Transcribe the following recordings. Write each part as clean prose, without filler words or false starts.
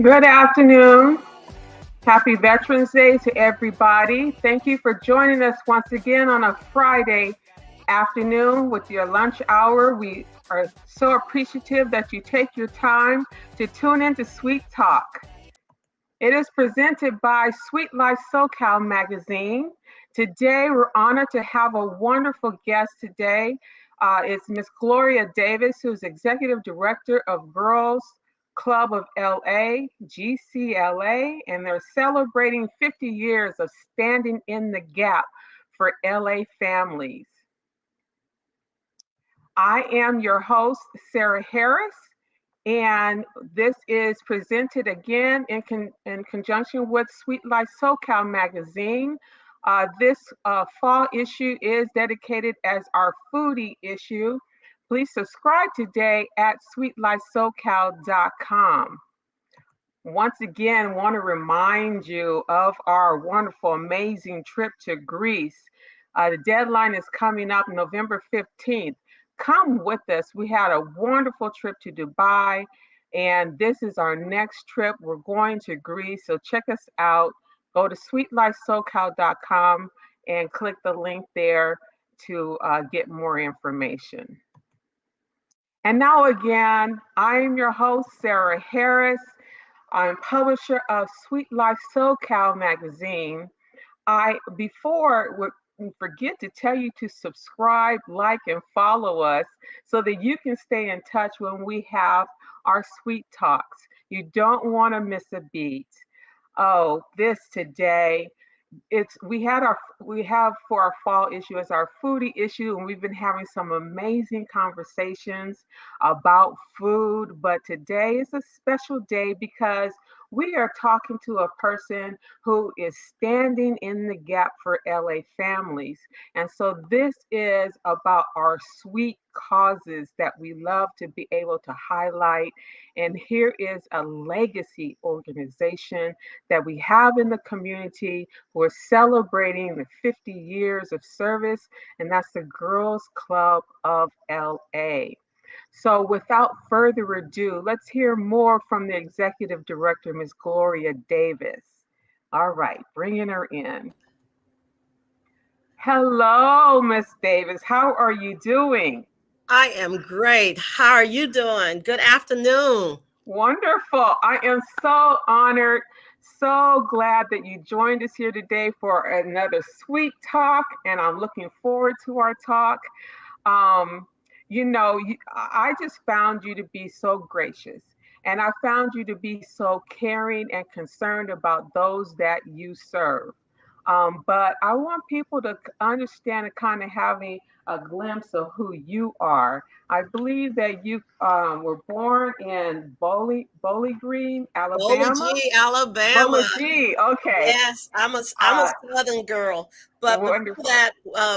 Good afternoon. Happy Veterans Day to everybody. Thank you for joining us once again on a Friday afternoon with your lunch hour. We are so appreciative that you take your time to tune into Sweet Talk. It is presented by Suite Life SoCal magazine. Today, we're honored to have a wonderful guest today. It's Miss Gloria Davis, who's Executive Director of Girls Club of LA, GCLA, and they're celebrating 50 years of standing in the gap for LA families. I am your host, Sarah Harris, and this is presented again in conjunction with Suite Life SoCal magazine. This fall issue is dedicated as our foodie issue. Please subscribe today at suitelifesocal.com. Once again, want to remind you of our wonderful, amazing trip to Greece. The deadline is coming up November 15th. Come with us. We had a wonderful trip to Dubai, and this is our next trip. We're going to Greece, so check us out. Go to suitelifesocal.com and click the link there to get more information. And now again, I'm your host, Sarah Harris. I'm publisher of Suite Life SoCal magazine. Before we forget to tell you to subscribe, like, and follow us so that you can stay in touch when we have our Sweet Talks. You don't want to miss a beat. Oh, this today. We have for our fall issue as our foodie issue, and we've been having some amazing conversations about food. But today is a special day because we are talking to a person who is standing in the gap for LA families. And so this is about our sweet causes that we love to be able to highlight. And here is a legacy organization that we have in the community who are celebrating the 50 years of service, and that's the Girls Club of LA. So without further ado, let's hear more from the executive director, Ms. Gloria Davis. All right, bringing her in. Hello, Ms. Davis. How are you doing? I am great. How are you doing? Good afternoon. Wonderful. I am so honored, so glad that you joined us here today for another Sweet Talk, and I'm looking forward to our talk. Um, I just found you to be so gracious, and I found you to be so caring and concerned about those that you serve. But I want people to understand and kind of having a glimpse of who you are. I believe that you were born in Bowling Green, Bowling Alabama. G, Alabama. Bowling G, okay. Yes, I'm a Uh, Southern girl. But Wonderful.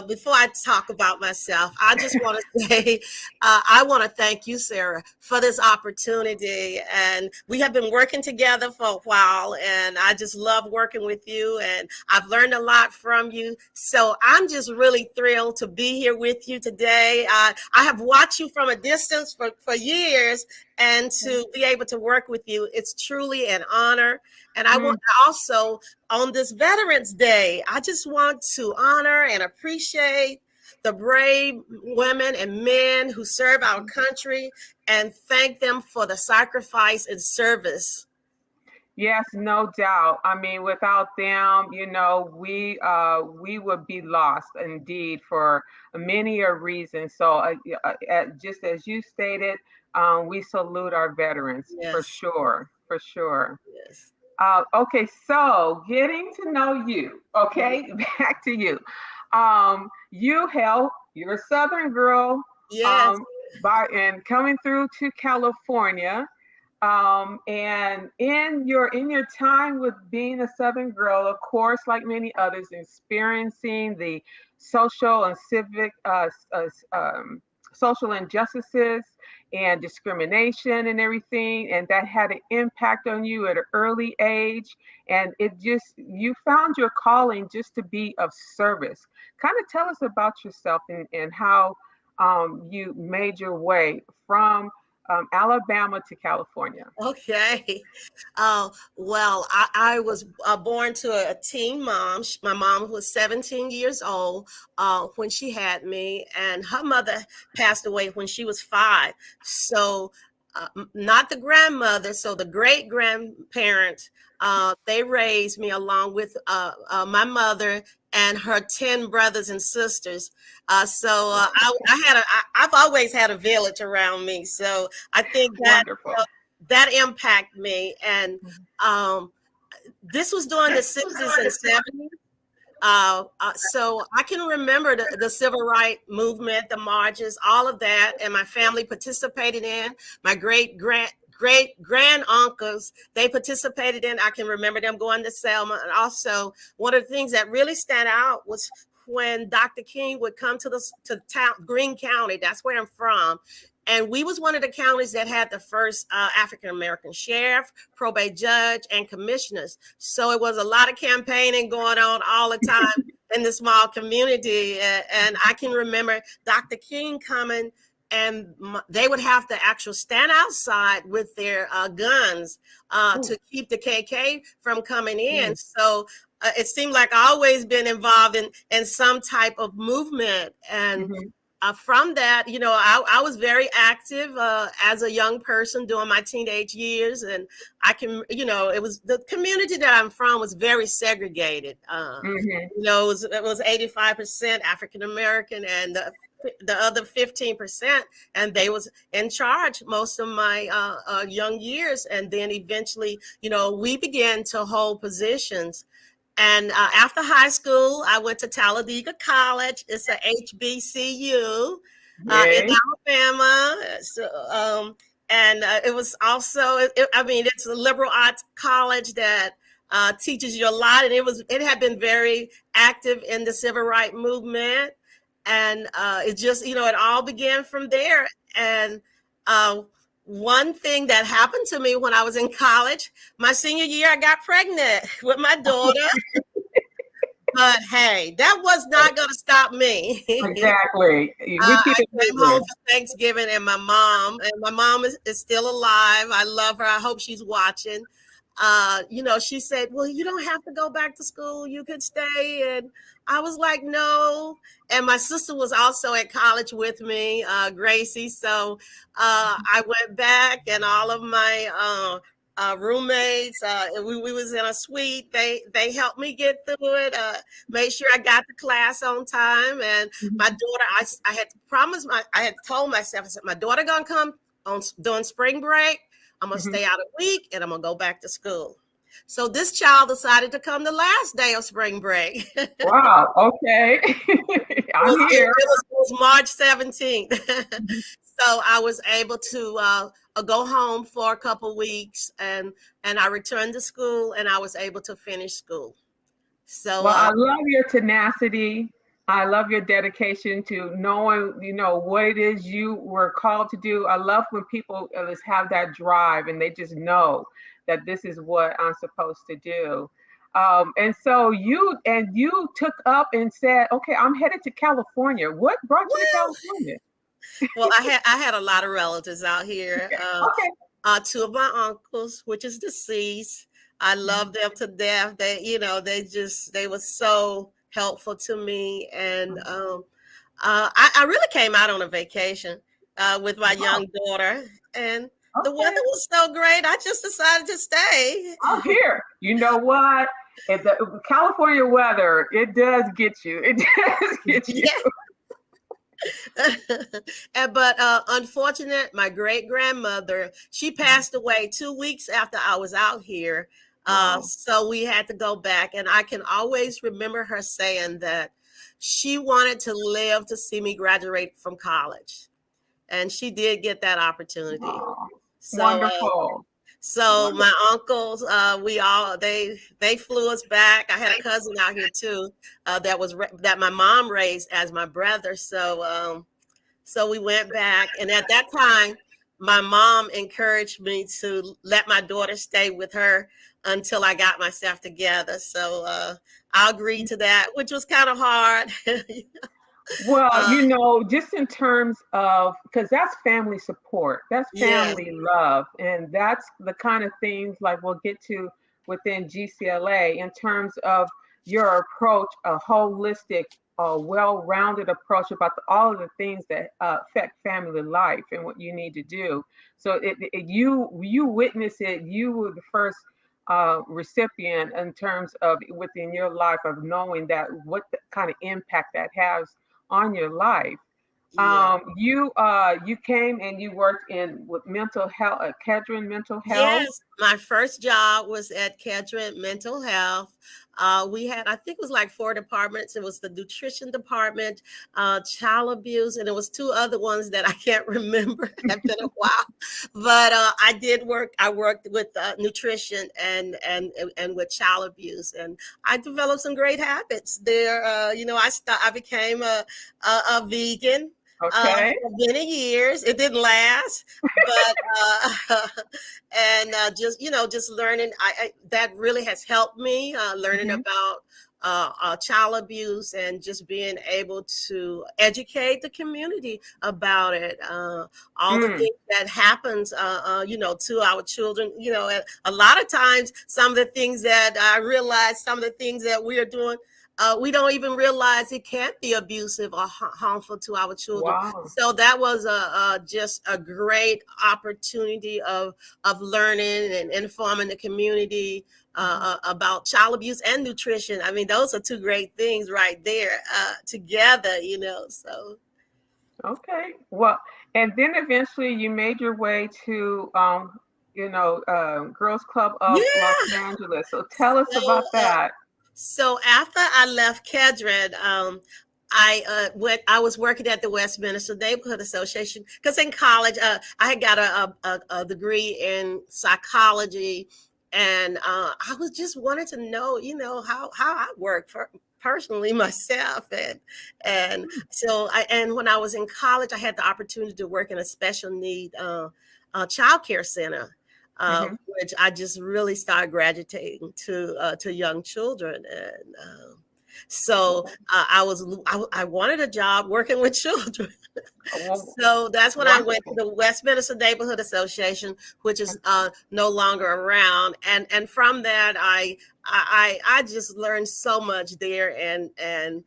before I talk about myself, I just want to say, I want to thank you, Sarah, for this opportunity. And we have been working together for a while, and I just love working with you, and I've learned a lot from you. So I'm just really thrilled to be here with you today. I have watched you from a distance for years, and to be able to work with you, it's truly an honor. And I want to also, on this Veterans Day, I just want to honor and appreciate the brave women and men who serve our country and thank them for the sacrifice and service. Yes, no doubt. I mean, without them, we would be lost indeed for many a reason. So, just as you stated, we salute our veterans for Yes. sure, for sure. Yes. Okay, so getting to know you. Okay, back to you. You're a Southern girl. Yes. And coming through to California. And in your time with being a Southern girl, of course, like many others, experiencing the social and civic social injustices and discrimination and everything, and that had an impact on you at an early age. And you found your calling just to be of service. Kind of tell us about yourself and how you made your way from Alabama to California. Okay. Well, I was born to a teen mom. My mom was 17 years old when she had me, and her mother passed away when she was 5. So, not the grandmother, so the great grandparents, they raised me along with my mother and her 10 brothers and sisters. I've always had a village around me. So I think that Wonderful. that impacted me. And um, this was during the 60s and 70s. So I can remember the civil rights movement, the marches, all of that, and my family participated in. My great grand uncles, they participated in. I can remember them going to Selma. And also, one of the things that really stand out was when Dr. King would come to town, Greene County. That's where I'm from. And we was one of the counties that had the first African-American sheriff, probate judge, and commissioners. So it was a lot of campaigning going on all the time in the small community. And I can remember Dr. King coming, and they would have to actually stand outside with their guns to keep the KK from coming in. So it seemed like I always been involved in some type of movement. And from that, I was very active as a young person during my teenage years. And I can, it was the community that I'm from was very segregated. It was 85% African-American and the other 15%, and they was in charge most of my young years. And then eventually, we began to hold positions. And after high school, I went to Talladega College. It's a HBCU in Alabama. So, and it was also, it's a liberal arts college that teaches you a lot. And it had been very active in the civil rights movement. And it just, it all began from there. And one thing that happened to me when I was in college, my senior year, I got pregnant with my daughter. But hey, that was not going to stop me. Exactly. I came home for Thanksgiving, and my mom is still alive. I love her. I hope she's watching. She said, well, you don't have to go back to school. You could stay. And I was like, no. And my sister was also at college with me, Gracie. So I went back, and all of my roommates, we was in a suite. They helped me get through it, made sure I got to class on time. And my daughter, I had told myself, I said, my daughter gonna come during spring break. I'm going to stay out a week, and I'm going to go back to school. So this child decided to come the last day of spring break. Wow. Okay. I'm here. It was March 17th. So I was able to go home for a couple weeks, and I returned to school, and I was able to finish school. So I love your tenacity. I love your dedication to knowing, what it is you were called to do. I love when people just have that drive and they just know that this is what I'm supposed to do. And so you took up and said, okay, I'm headed to California. What brought you to California? Well, I had a lot of relatives out here. Okay. 2 of my uncles, which is deceased. I love them to death. They were so helpful to me. And I really came out on a vacation with my young daughter, and the weather was so great. I just decided to stay. I'm here. You know what? If the California weather, it does get you. It does get you. But unfortunate, my great grandmother, she passed away 2 weeks after I was out here. So we had to go back, and I can always remember her saying that she wanted to live to see me graduate from college, and she did get that opportunity. Wonderful. So my uncles, they flew us back. I had a cousin out here too, that my mom raised as my brother. So we went back, and at that time, my mom encouraged me to let my daughter stay with her until I got myself together. So I agreed to that, which was kind of hard. Well, just in terms of, because that's family support, that's Yes. family love, and that's the kind of things like we'll get to within GCLA in terms of your approach, a holistic, well-rounded approach about all of the things that affect family life and what you need to do. So you witness it. You were the first recipient in terms of within your life of knowing that what the kind of impact that has on your life. Yeah. You came and you worked in with mental health, Kedron Mental Health. Yes, my first job was at Kedron Mental Health. We had, I think it was like 4 departments. It was the nutrition department, child abuse, and it was 2 other ones that I can't remember. It's been a while, but I did work. I worked with nutrition and with child abuse, and I developed some great habits there. I became a vegan. Okay. For many years, it didn't last, but and just learning. That really has helped me learning Mm-hmm. about child abuse and just being able to educate the community about it. All the Mm. things that happens, to our children. A lot of times, some of the things that I realize, some of the things that we are doing. We don't even realize it can be abusive or harmful to our children. Wow. So that was just a great opportunity of learning and informing the community about child abuse and nutrition. I mean, those are 2 great things right there together. So Okay. Well, and then eventually you made your way to Girls Club of Los yeah. Angeles. So tell us So about that. So after I left Kedron, I was working at the Westminster Neighborhood Association because in college I had got a degree in psychology, and I was just wanted to know, how I work for personally myself, and so and when I was in college, I had the opportunity to work in a special need child care center, Mm-hmm. which I just really started gravitating to young children, and so I wanted a job working with children. Well, So that's when I went to wonderful. the Westminster Neighborhood Association, which is no longer around, and from that I just learned so much there, and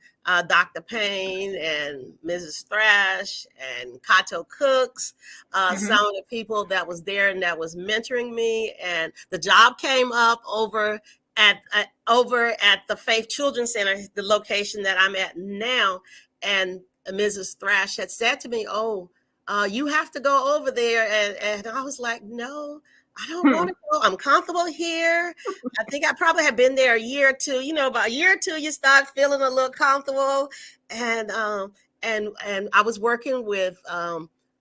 Dr. Payne and Mrs. Thrash and Kato Cooks, Mm-hmm. some of the people that was there and that was mentoring me, and the job came up over at the Faith Children's Center, the location that I'm at now, and Mrs. Thrash had said to me, "Oh, you have to go over there," and I was like, "No, I don't want to go. I'm comfortable here." I think I probably had been there a year or two. About a year or two, you start feeling a little comfortable, and I was working with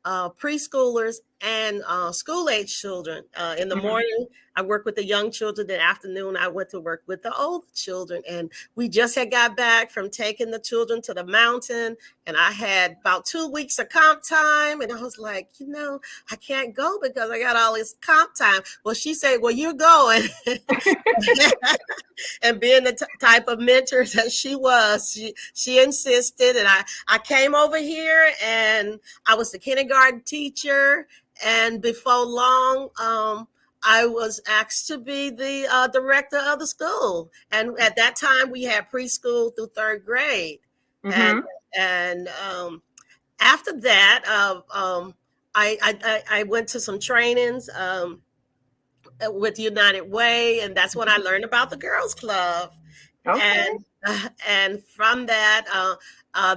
preschoolers and school age children. In the Mm-hmm. morning, I worked with the young children. In the afternoon, I went to work with the old children. And we just had got back from taking the children to the mountain. And I had about 2 weeks of comp time. And I was like, I can't go because I got all this comp time. Well, she said, well, you're going. And being the type of mentor that she was, she insisted. And I came over here, and I was the kindergarten teacher. And before long, I was asked to be the director of the school. And at that time, we had preschool through 3rd grade. And Mm-hmm. and after that, I went to some trainings with United Way, and that's when I learned about the Girls Club. Okay. And from that,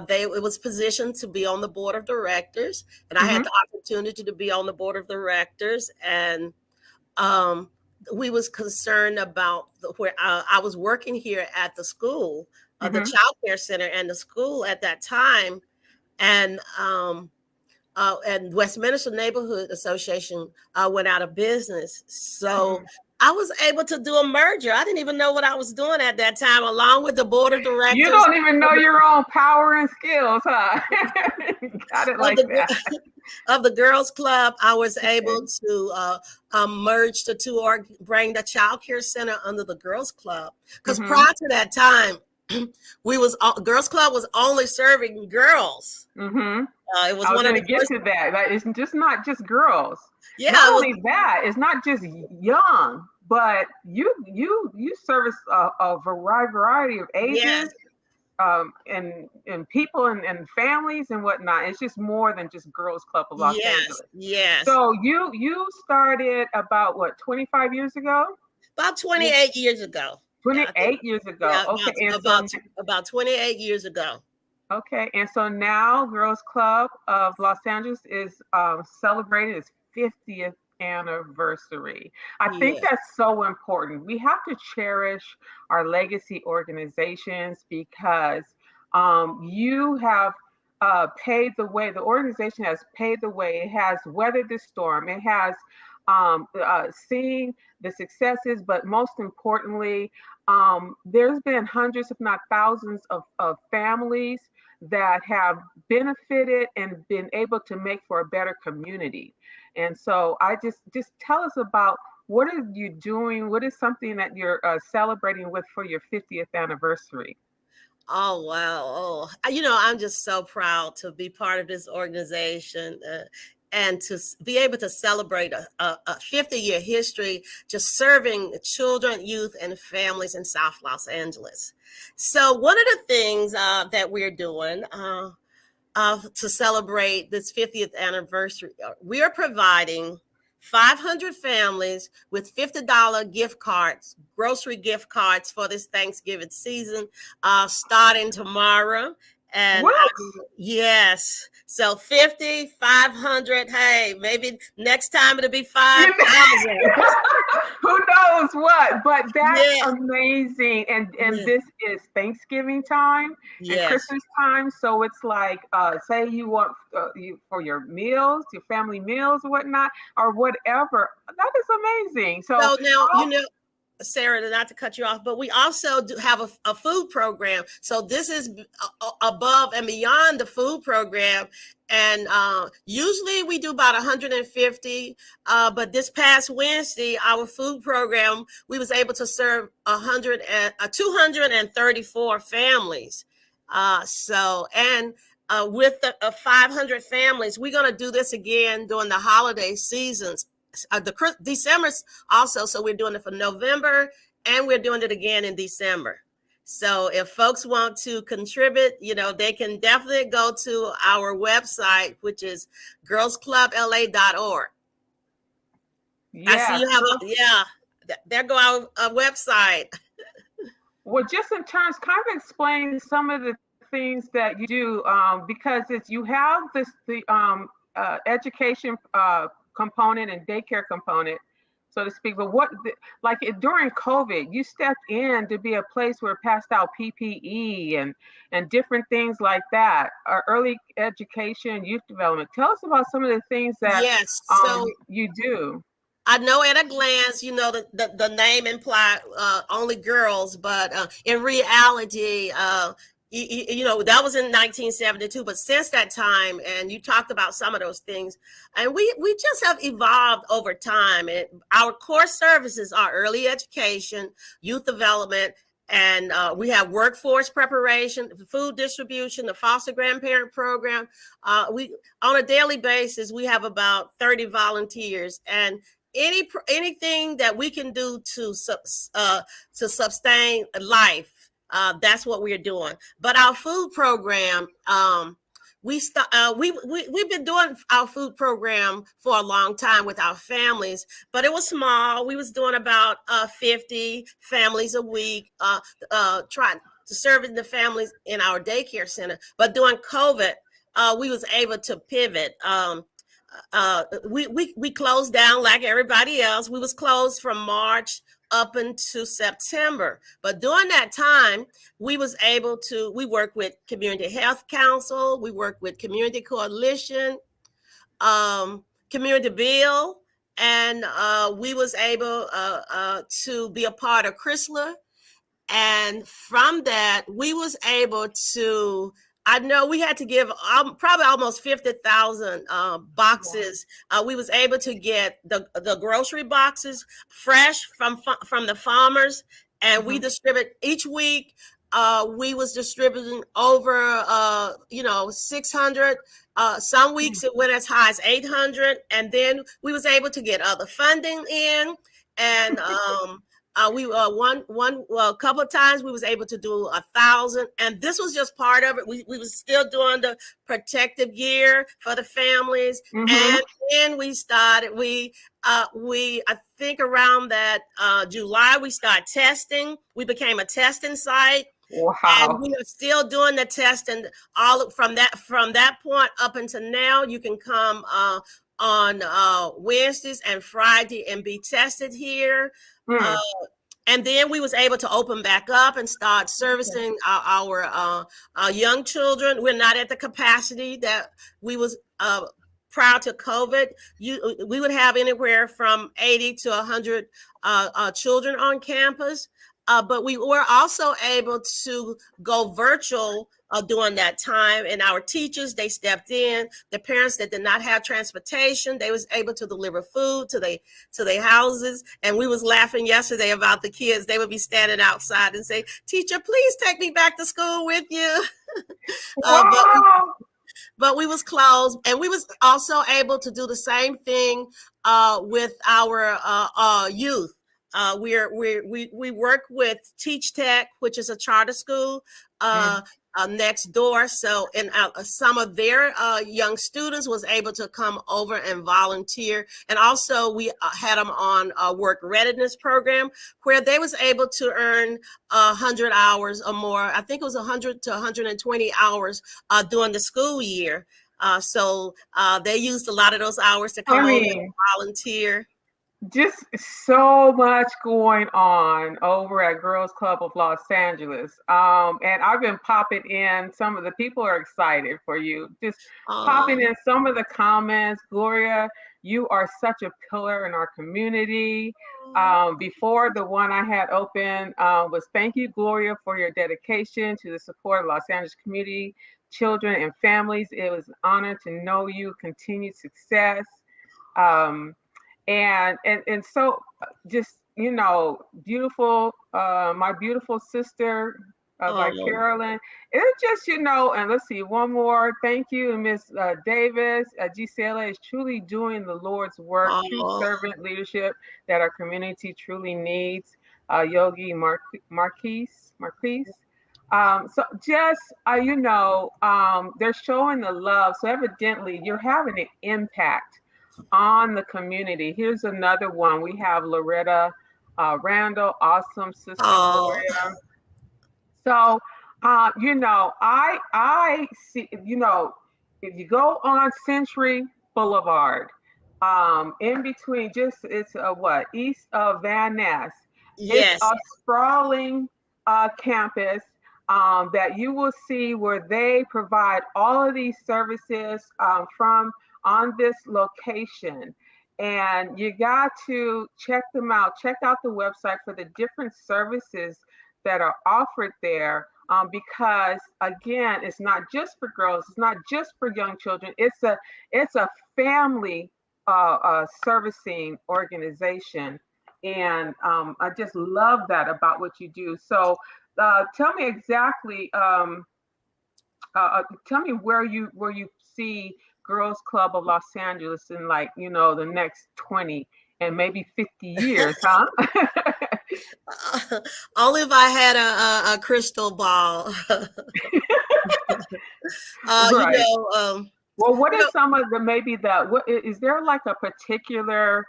it was positioned to be on the board of directors, and I Mm-hmm. had the opportunity to be on the board of directors, and um, we was concerned about where I was working here at the school, the Mm-hmm. child care center, and the school at that time, and Westminster Neighborhood Association went out of business. So I was able to do a merger. I didn't even know what I was doing at that time, along with the board of You directors don't even know your own power and skills, huh? Got it of like that. the of the Girls Club. I was Okay. able to merge the two, or bring the Child Care Center under the Girls Club. Because Mm-hmm. prior to that time, Girls Club was only serving girls. Mm-hmm. It was I was one of going the to get first. to that. Like, it's just not just girls. Yeah, Not it was. only that, it's not just young, but you service a variety of ages, Yes, and people and families and whatnot. It's just more than just Girls Club of Los yes, Angeles. yes. So you started about what, 25 years ago? About 28 years ago. Yeah, I think. 28 years ago. Yeah, Okay, and so about 28 years ago. okay, and so now Girls Club of Los Angeles is celebrating its 50th anniversary. I think Yeah. that's so important. We have to cherish our legacy organizations because you have paved the way. The organization has paved the way. It has weathered the storm. It has seen the successes, but most importantly, there's been hundreds, if not thousands, of families that have benefited and been able to make for a better community. And so I just tell us about what are you doing? What is something that you're celebrating with for your 50th anniversary? Oh wow! Oh, I'm just so proud to be part of this organization, and to be able to celebrate a 50-year history, just serving children, youth, and families in South Los Angeles. So one of the things that we're doing to celebrate this 50th anniversary, we are providing 500 families with $50 gift cards, grocery gift cards for this Thanksgiving season, starting tomorrow. And What? yes, so 50, 500. Hey, maybe next time it'll be You 5,000. know, who knows what? But that's Yeah, amazing. And yeah, this is Thanksgiving time and yes. Christmas time, so it's like say you want you for your meals, your family meals or whatnot, or whatever. That is amazing. So So now, Sarah, not to cut you off, but we also do have a food program. So this is above and beyond the food program. And usually we do about 150. But this past Wednesday, our food program, we was able to serve 234 families. With the 500 families, we're going to do this again during the holiday seasons. December also, so we're doing it for November and we're doing it again in December. So if folks want to contribute, they can definitely go to our website, which is girlsclubla.org. I see yes, you have there go our website. well, just in terms, kind of explain some of the things that you do, because it's you have the education component and daycare component, so to speak. But like during COVID, you stepped in to be a place where it passed out PPE and different things like that. Early education, youth development. Tell us about some of the things that Yes. So you do. I know at a glance, the name implied only girls, but in reality, that was in 1972. But since that time, and you talked about some of those things, and we just have evolved over time. And our core services are early education, youth development, and we have workforce preparation, food distribution, the foster grandparent program. We on a daily basis we have about 30 volunteers, and anything that we can do to sustain life, that's what we're doing. But our food program, we've been doing our food program for a long time with our families, but it was small. We was doing about 50 families a week, trying to serve the families in our daycare center. But during COVID, we was able to pivot. We closed down like everybody else. We was closed from March up into September. But during that time, we work with Community Health Council, we work with Community Coalition, Community Bill, and we was able to be a part of Chrysler. And from that, we was able to, I know we had to give probably almost 50,000 boxes. We was able to get the grocery boxes fresh from the farmers, and we distribute each week. we was distributing over 600. Some weeks it went as high as 800, and then we was able to get other funding in, and we a couple of times we was able to do 1,000, and this was just part of it. We was still doing the protective gear for the families, and then we started. I think around that July we started testing. We became a testing site. Wow. And we are still doing the testing all from that point up until now. You can come on Wednesdays and Friday and be tested here. And then we was able to open back up and start servicing our young children. We're not at the capacity that we was prior to COVID. We would have anywhere from 80 to 100 children on campus. But we were also able to go virtual during that time, and our teachers, they stepped in. The parents that did not have transportation, they was able to deliver food to their houses. And we was laughing yesterday about the kids. They would be standing outside and say, "Teacher, please take me back to school with you." But we was closed, and we was also able to do the same thing with our youth. We work with Teach Tech, which is a charter school next door. So, and some of their young students was able to come over and volunteer. And also we had them on a work readiness program where they was able to earn 100 hours or more. I think it was 100 to 120 hours during the school year. So they used a lot of those hours to come over and volunteer. Just so much going on over at Girls Club of Los Angeles. And I've been popping in. Some of the people are excited for you. Just popping in some of the comments. Gloria, you are such a pillar in our community. Before, the one I had open was "Thank you, Gloria, for your dedication to the support of Los Angeles community, children, and families. It was an honor to know you. Continued success." And so just, beautiful, my beautiful sister, by Carolyn. It's just, and let's see, one more. Thank you, Miss Davis. GCLA is truly doing the Lord's work, true servant leadership that our community truly needs. Yogi Marquise. So just, they're showing the love. So evidently you're having an impact on the community. Here's another one. We have Loretta Randall, awesome sister Gloria. So, I see, if you go on Century Boulevard, in between, it's east of Van Ness. Yes. It's a sprawling campus that you will see where they provide all of these services from on this location. And you got to check them out. Check out the website for the different services that are offered there, because again, it's not just for girls, it's not just for young children. It's a family servicing organization, and I just love that about what you do. So tell me exactly, tell me where you see Girls Club of Los Angeles in, like, the next 20 and maybe 50 years, huh? Only if I had a crystal ball. Right. Well, what are some of is there like a particular,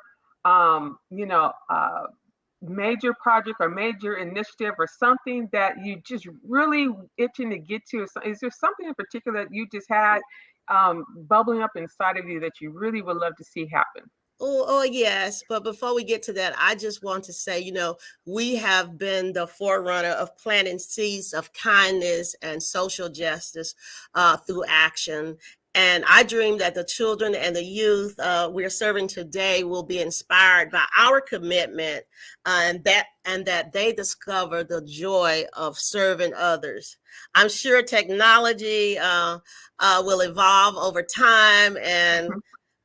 major project or major initiative or something that you just really itching to get to? Is there something in particular that you just had bubbling up inside of you that you really would love to see happen? Oh, yes. But before we get to that, I just want to say, we have been the forerunner of planting seeds of kindness and social justice through action. And I dream that the children and the youth we're serving today will be inspired by our commitment, and that they discover the joy of serving others. I'm sure technology will evolve over time,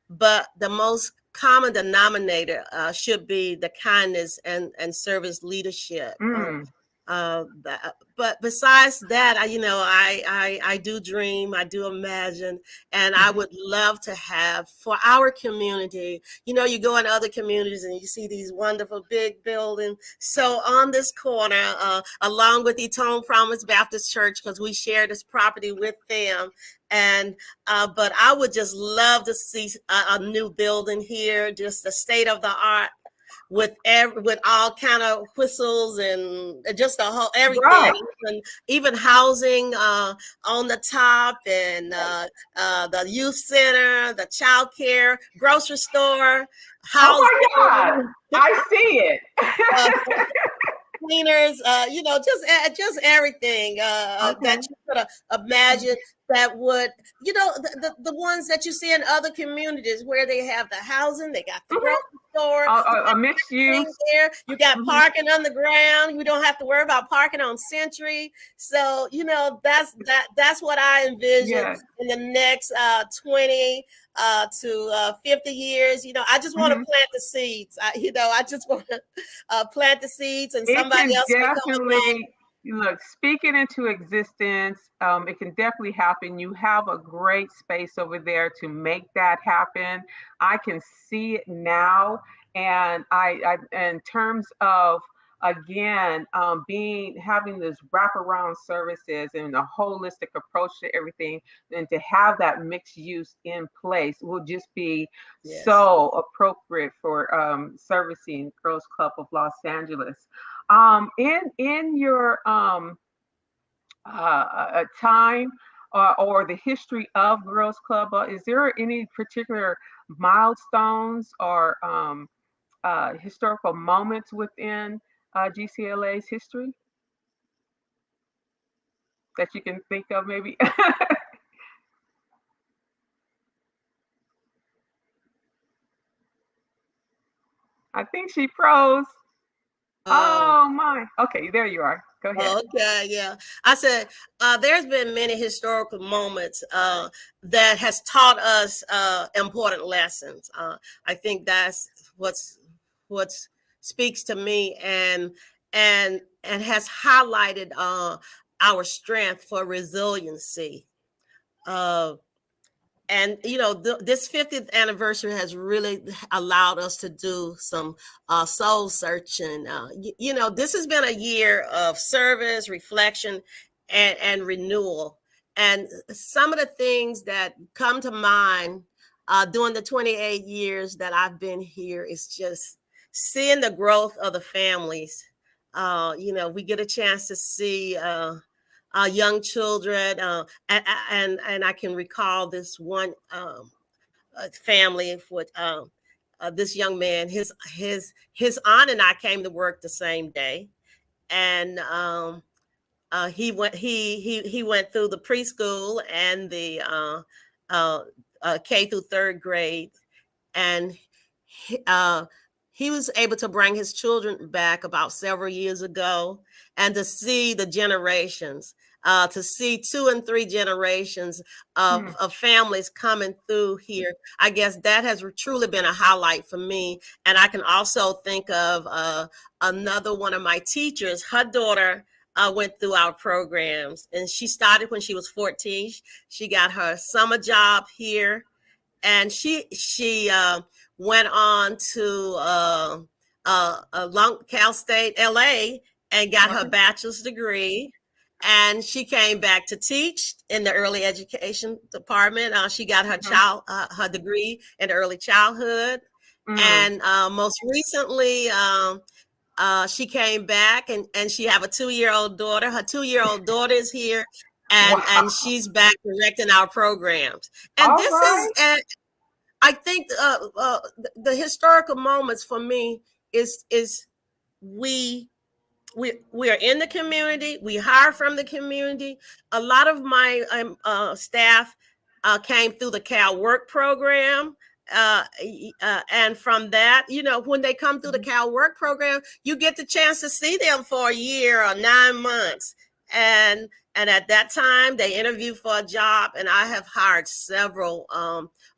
but the most common denominator should be the kindness and service leadership. But besides that, I do dream, I do imagine, and I would love to have for our community. You go in other communities and you see these wonderful big buildings. So on this corner, along with Etone Promise Baptist Church, because we share this property with them, and but I would just love to see a new building here, just a state of the art with all kind of whistles and just a whole everything, Right. and even housing on the top, and the youth center, the child care, grocery store, Oh housing. my God, I see it. uh, Cleaners, just everything Okay. that you could imagine that would, the ones that you see in other communities where they have the housing, they got the grocery store, A mixed use. there. You got parking on the ground. You don't have to worry about parking on Century. So, that's what I envision Yes. in the next 20 to 50 years. I just want to plant the seeds. I just want to plant the seeds, and It somebody can else can come along. definitely, look, speak it into existence. It can definitely happen. You have a great space over there to make that happen. I can see it now. And in terms of, again, having this wraparound services and a holistic approach to everything, and to have that mixed use in place will just be Yes. so appropriate for servicing Girls Club of Los Angeles. In your time or the history of Girls Club, is there any particular milestones or historical moments within GCLA's history that you can think of, maybe? I think she froze. Oh. Oh my. Okay, there you are. Go ahead. Okay, yeah. I said there's been many historical moments that has taught us important lessons. I think that's what's speaks to me, and has highlighted our strength for resiliency. Uh, and this 50th anniversary has really allowed us to do some soul searching. This has been a year of service, reflection, and renewal. And some of the things that come to mind during the 28 years that I've been here is just seeing the growth of the families. We get a chance to see young children, and I can recall this one family with this young man. His aunt and I came to work the same day, and he went through the preschool and the K through third grade, and he, uh, he was able to bring his children back about several years ago, and to see the generations, to see 2 and 3 generations of families coming through here. I guess that has truly been a highlight for me. And I can also think of another one of my teachers. Her daughter went through our programs, and she started when she was 14. She got her summer job here, and she went on to Cal State, LA, and got her bachelor's degree. And she came back to teach in the early education department. She got her degree in early childhood, and most recently, she came back, and she have a 2-year-old daughter. Her 2-year-old daughter is here, and Wow. she's back directing our programs. And All this right. is, I think, the historical moments for me is we are in the community. We hire from the community. A lot of my staff came through the Cal Work program. And from that, when they come through the Cal Work program, you get the chance to see them for a year or 9 months. And at that time, they interview for a job, and I have hired several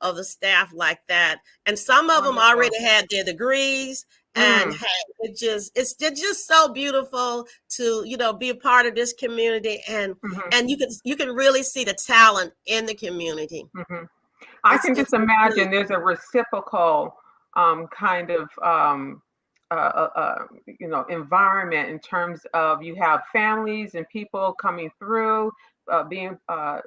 of the staff like that. And some of them Wonderful. already had their degrees, And hey, it's just so beautiful to, be a part of this community, and you can really see the talent in the community. I can just imagine there's a reciprocal kind of environment in terms of you have families and people coming through, being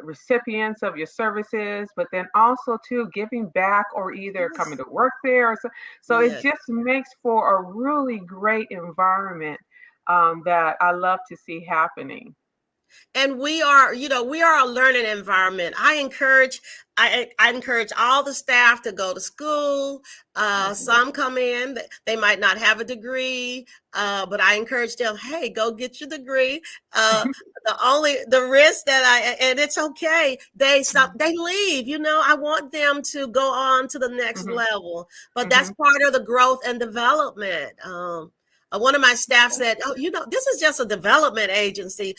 recipients of your services, but then also too giving back or either coming to work there. So it just makes for a really great environment that I love to see happening. And we are a learning environment. I encourage all the staff to go to school. Some come in, they might not have a degree, but I encourage them, hey, go get your degree. The risk and it's okay, they leave. I want them to go on to the next level, but that's part of the growth and development. One of my staff said, "Oh, this is just a development agency.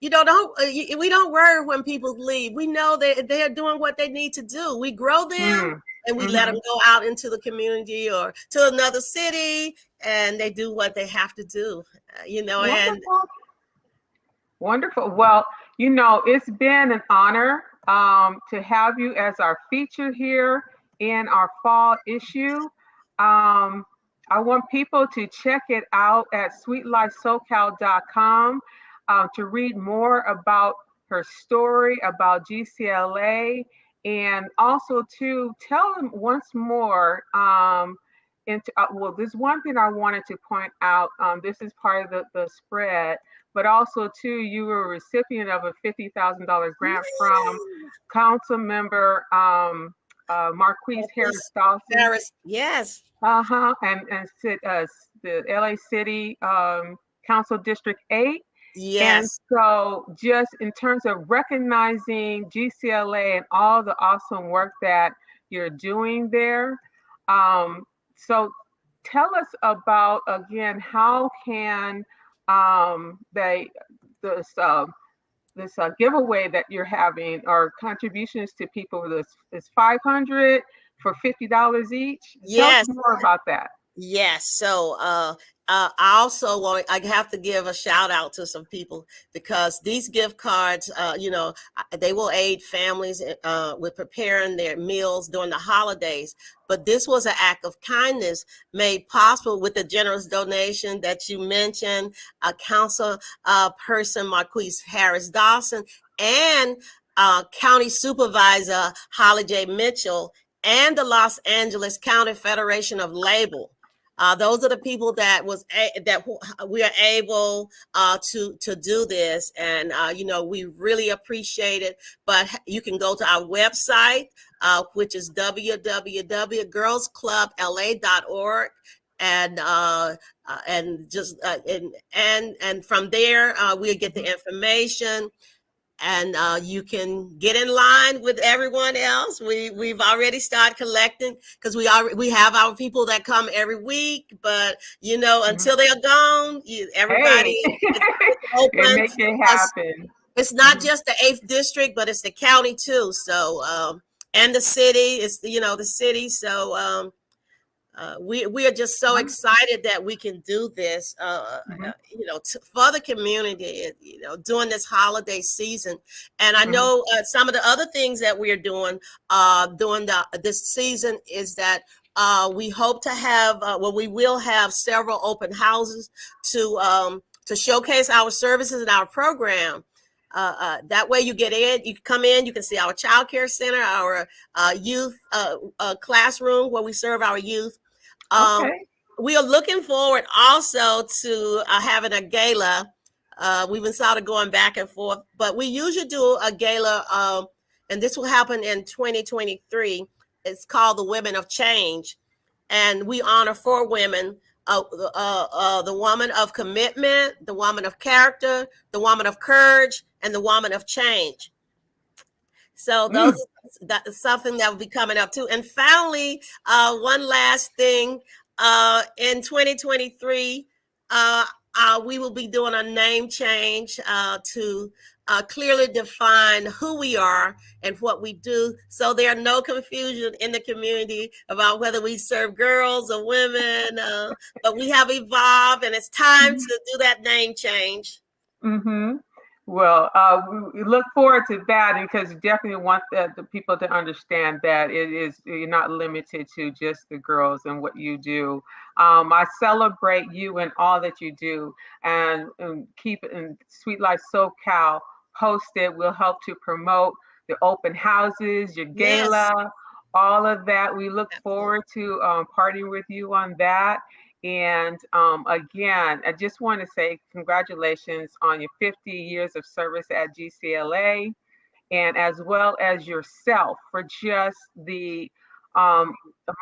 We don't worry when people leave. We know they are doing what they need to do. We grow them and we let them go out into the community or to another city, and they do what they have to do." Wonderful. Wonderful. Well, it's been an honor to have you as our feature here in our fall issue. I want people to check it out at SuiteLifeSoCal.com to read more about her story, about GCLA, and also to tell them once more. There's one thing I wanted to point out. This is part of the spread, but also too, you were a recipient of a $50,000 grant from Council Member Marquise Harris Dawson. Yes. And the LA City Council District 8. Yes. And so just in terms of recognizing GCLA and all the awesome work that you're doing there. So tell us about, again, how can this giveaway that you're having or contributions to people, this $500 for $50 each. Yes. Tell us more about that. Yes. So I also I have to give a shout out to some people, because these gift cards, they will aid families with preparing their meals during the holidays. But this was an act of kindness made possible with the generous donation that you mentioned, Council person Marquise Harris Dawson and County Supervisor Holly J. Mitchell and the Los Angeles County Federation of Labor. Those are the people that we are able to do this, and we really appreciate it. But you can go to our website, which is www.girlsclubla.org, and from there we'll get the information. And you can get in line with everyone else. We've already started collecting, because we have our people that come every week. But until they're gone, everybody is open. Make it happen. It's not just the 8th district, but it's the county too. So and the city is the city. So we are just so excited that we can do this, for the community, during this holiday season. And I know some of the other things that we are doing during this season is that we hope to have, we will have several open houses to showcase our services and our program. That way you get in, you come in, you can see our child care center, our youth classroom where we serve our youth. We are looking forward also to having a gala. We've been sort of going back and forth, but we usually do a gala, and this will happen in 2023. It's called the Women of Change, and we honor 4 women: the woman of commitment, the woman of character, the woman of courage, and the woman of change. So those that's something that will be coming up too. And finally, one last thing, in 2023, We will be doing a name change to clearly define who we are and what we do, so there are no confusion in the community about whether we serve girls or women. But we have evolved, and it's time to do that name change. Mm-hmm. Well, we look forward to that because you definitely want the people to understand that you're not limited to just the girls and what you do. I celebrate you and all that you do, and keep Suite Life SoCal posted. We'll help to promote the open houses, your Yes, gala, all of that. We look absolutely. forward to partnering with you on that. And again, I just want to say congratulations on your 50 years of service at GCLA, and as well as yourself for just the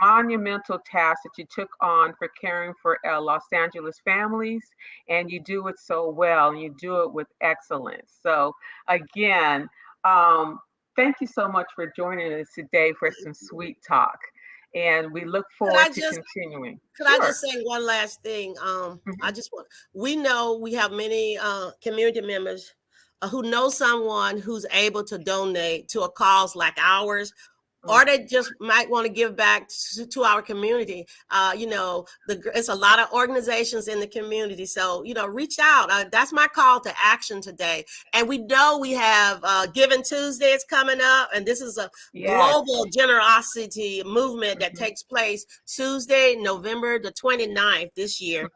monumental task that you took on for caring for Los Angeles families. And you do it so well, and you do it with excellence. So, again, um, thank you so much for joining us today for some sweet talk. And we look Could forward I to just continuing. Could I Sure. just say one last thing? I Mhm. just want, we know we have many community members who know someone who's able to donate to a cause like ours, or they just might want to give back to our community. It's a lot of organizations in the community, so reach out. That's my call to action today. And we know we have Giving Tuesdays coming up, and this is a Yes. global generosity movement that Mhm, takes place Tuesday, November the 29th this year.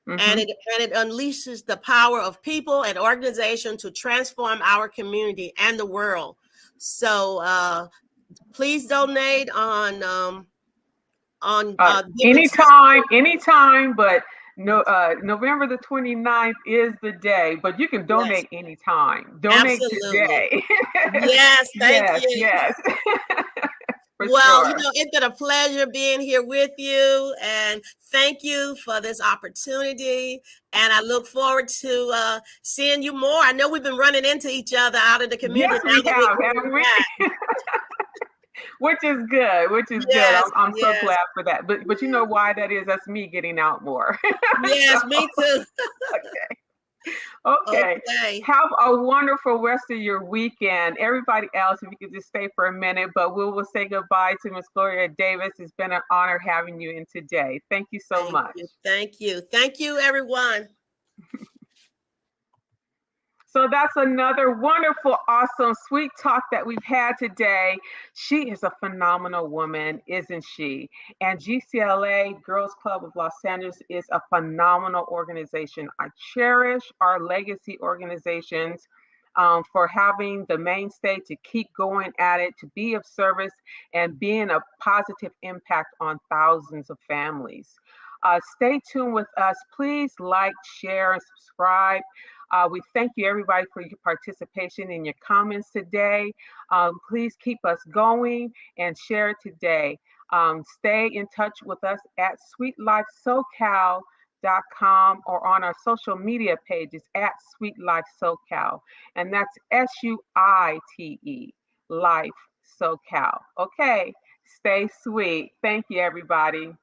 And mhm. it unleashes the power of people and organization to transform our community and the world. So please donate on Giving Anytime, Tuesday. anytime, but no, November the 29th is the day, but you can Yes, donate anytime. Donate absolutely. today. Yes, thank Yes, you. yes, for Well, sure. it's been a pleasure being here with you, and thank you for this opportunity. And I look forward to seeing you more. I know we've been running into each other out in the Yes, community now we that have, we're coming haven't we? back. Which is good, which is good. Yes, I'm so yes, glad for that. But you know why that is? That's me getting out more. So, yes, me too. okay. Okay. Have a wonderful rest of your weekend. Everybody else, if you could just stay for a minute, but we will say goodbye to Miss Gloria Davis. It's been an honor having you in today. Thank you so Thank much. you. Thank you. Thank you, everyone. So that's another wonderful, awesome, sweet talk that we've had today. She is a phenomenal woman, isn't she? And GCLA Girls Club of Los Angeles is a phenomenal organization. I cherish our legacy organizations for having the mainstay to keep going at it, to be of service, and being a positive impact on thousands of families. Stay tuned with us. Please like, share, and subscribe. We thank you, everybody, for your participation in your comments today. Please keep us going and share it today. Stay in touch with us at SuiteLifeSoCal.com or on our social media pages at Suite Life SoCal. And that's SUITE, Life SoCal. Okay, stay sweet. Thank you, everybody.